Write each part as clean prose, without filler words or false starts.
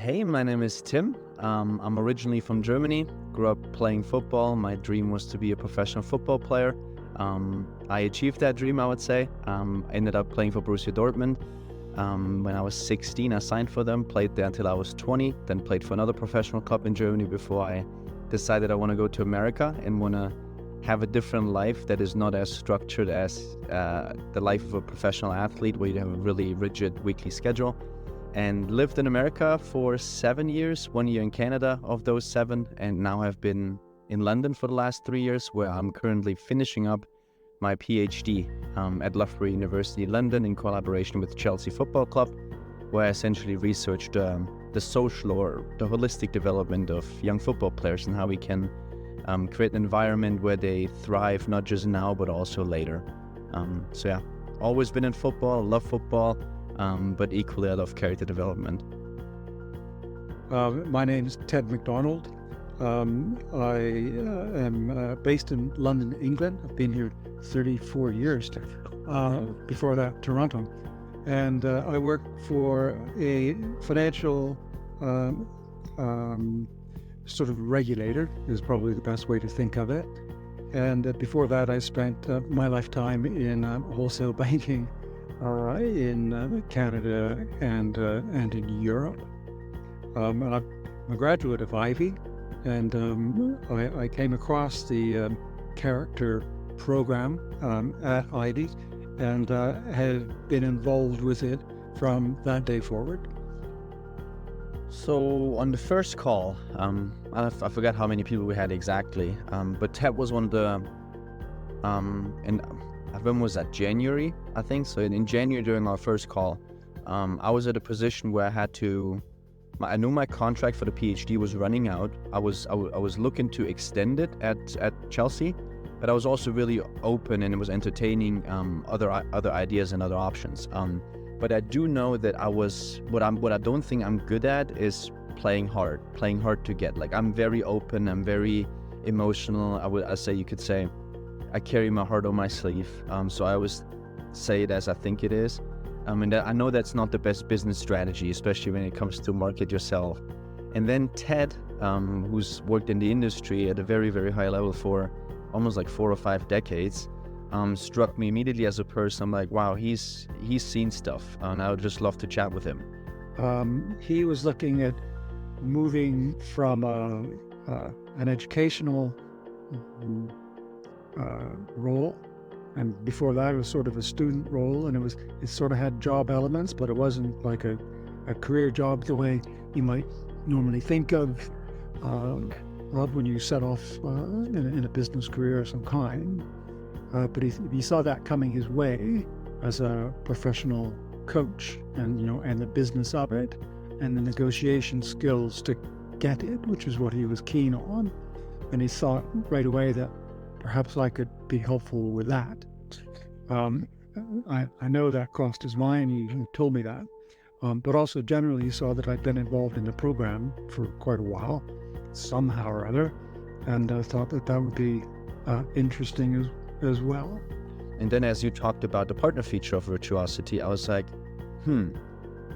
Hey, my name is Tim. I'm originally from Germany, grew up playing football. My dream was to be a professional football player. I achieved that dream, I would say. I ended up playing for Borussia Dortmund. When I was 16, I signed for them, played there until I was 20, then played for another professional club in Germany before I decided I want to go to America and want to have a different life that is not as structured as the life of a professional athlete, where you have a really rigid weekly schedule. And lived in America for 7 years, 1 year in Canada of those 7, and now I've been in London for the last 3 years, where I'm currently finishing up my PhD at Loughborough University, London, in collaboration with Chelsea Football Club, where I essentially researched the social or the holistic development of young football players and how we can create an environment where they thrive not just now but also later. So yeah, always been in football, love football. But equally I love character development. My name is Ted MacDonald. I am based in London, England. I've been here 34 years, before that Toronto. And I work for a financial sort of regulator, is probably the best way to think of it. And before that I spent my lifetime in wholesale banking in Canada and in Europe. And I'm a graduate of Ivy, and I came across the character program at Ivy and have been involved with it from that day forward. So on the first call, I forgot how many people we had exactly, but Ted was one of the, and when was that? January, I think. So in January during our first call, I was at a position where I knew my contract for the PhD was running out. I was looking to extend it at Chelsea, but I was also really open and it was entertaining other ideas and other options. But I do know that what I don't think I'm good at is playing hard to get. Like, I'm very open, I'm very emotional. You could say I carry my heart on my sleeve, so I always say it as I think it is. And I know that's not the best business strategy, especially when it comes to market yourself. And then Ted, who's worked in the industry at a very, very high level for almost like 4 or 5 decades, struck me immediately as a person. I'm like, wow, he's seen stuff, and I would just love to chat with him. He was looking at moving from an educational role, and before that it was sort of a student role, and it sort of had job elements, but it wasn't like a career job the way you might normally think of when you set off in a business career of some kind. But he saw that coming his way as a professional coach, and the business of it and the negotiation skills to get it, which is what he was keen on. And he thought right away that perhaps I could be helpful with that. I know that crossed his mind. He told me that. But also generally he saw that I'd been involved in the program for quite a while, somehow or other, and I thought that would be interesting as well. And then as you talked about the partner feature of Virtuosity, I was like,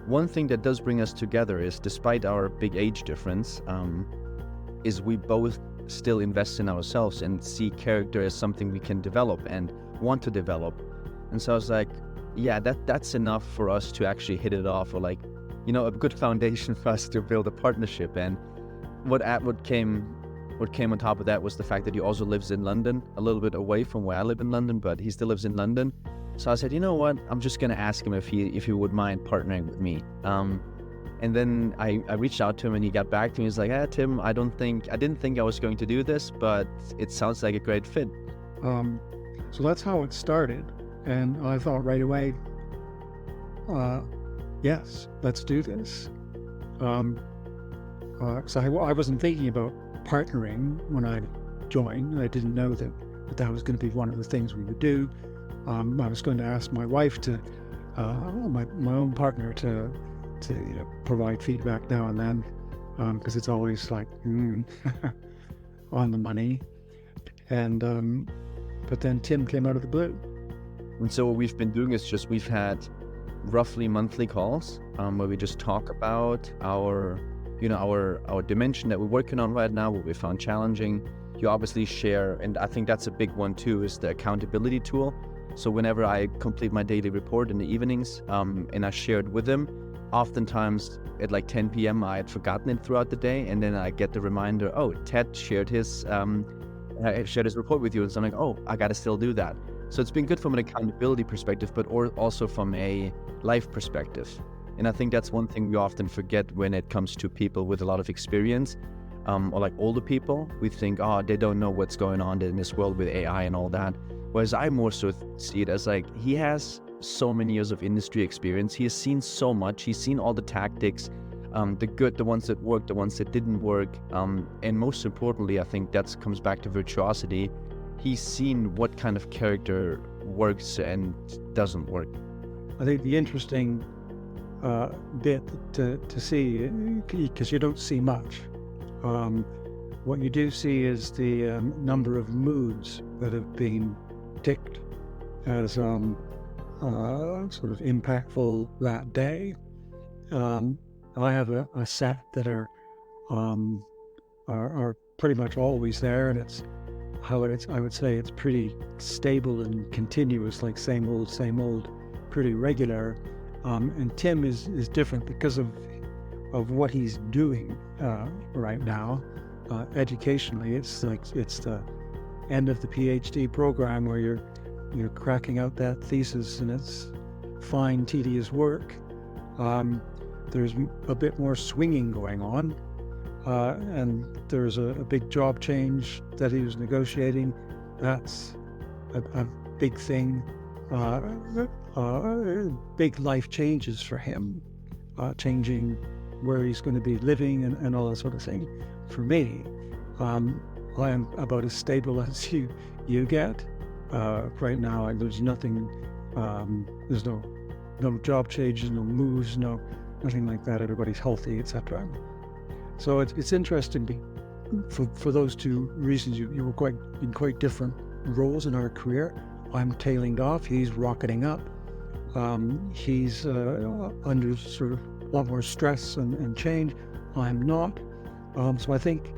one thing that does bring us together is, despite our big age difference, is we both still invest in ourselves and see character as something we can develop and want to develop. And so I was like, yeah, that's enough for us to actually hit it off, or like, a good foundation for us to build a partnership. And what came on top of that was the fact that he also lives in London, a little bit away from where I live in London, but he still lives in London. So I said, you know what, I'm just gonna ask him if he would mind partnering with me. And then I reached out to him and he got back to me. He's like, Tim, I didn't think I was going to do this, but it sounds like a great fit. So that's how it started. And I thought right away, yes, let's do this. So I wasn't thinking about partnering when I joined. I didn't know that was going to be one of the things we would do. I was going to ask my wife my own partner to provide feedback now and then, because it's always like on the money. And but then Tim came out of the blue. And so what we've been doing is we've had roughly monthly calls where we just talk about our our dimension that we're working on right now, what we found challenging. You obviously share, and I think that's a big one too, is the accountability tool. So whenever I complete my daily report in the evenings, and I share it with them, oftentimes at like 10 p.m. I had forgotten it throughout the day, and then I get the reminder, oh, Ted shared his report with you, and so I'm like, oh, I gotta still do that. So it's been good from an accountability perspective, but also from a life perspective. And I think that's one thing we often forget when it comes to people with a lot of experience, or like older people. We think, oh, they don't know what's going on in this world with AI and all that. Whereas I more so see it as like, he has so many years of industry experience. He has seen so much. He's seen all the tactics, the good, the ones that worked, the ones that didn't work. And most importantly, I think that comes back to virtuosity. He's seen what kind of character works and doesn't work. I think the interesting bit to see, because you don't see much, what you do see is the number of moods that have been ticked as sort of impactful that day. I have a set that are pretty much always there, and I would say it's pretty stable and continuous, like same old, pretty regular. And Tim is different because of what he's doing right now. Educationally, it's the end of the PhD program where you're cracking out that thesis, and it's fine, tedious work. There's a bit more swinging going on, and there's a big job change that he was negotiating. That's a big thing. Big life changes for him, changing where he's going to be living and all that sort of thing. For me, I am about as stable as you get. Right now, there's nothing, there's no job changes, no moves, nothing like that. Everybody's healthy, etc. So it's interesting for those two reasons. You were in quite different roles in our career. I'm tailing off, he's rocketing up. He's under sort of a lot more stress and change. I'm not. So I think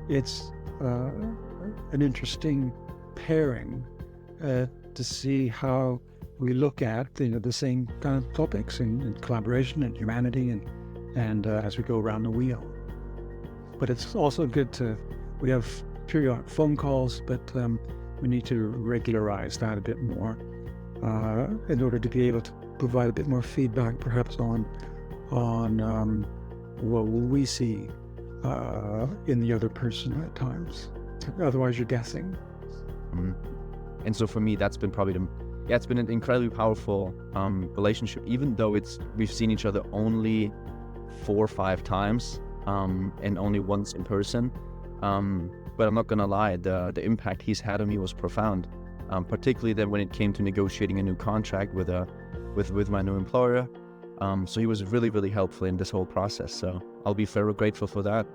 it's an interesting pairing to see how we look at the same kind of topics in collaboration and humanity and as we go around the wheel. But it's also good we have periodic phone calls, but we need to regularize that a bit more in order to be able to provide a bit more feedback, perhaps on what we see in the other person at times. Otherwise, you're guessing. Mm-hmm. And so for me, that's been probably it's been an incredibly powerful relationship, even though we've seen each other only 4 or 5 times and only once in person. But I'm not gonna lie, the impact he's had on me was profound. Particularly then when it came to negotiating a new contract with my new employer. So he was really, really helpful in this whole process. So I'll be forever grateful for that.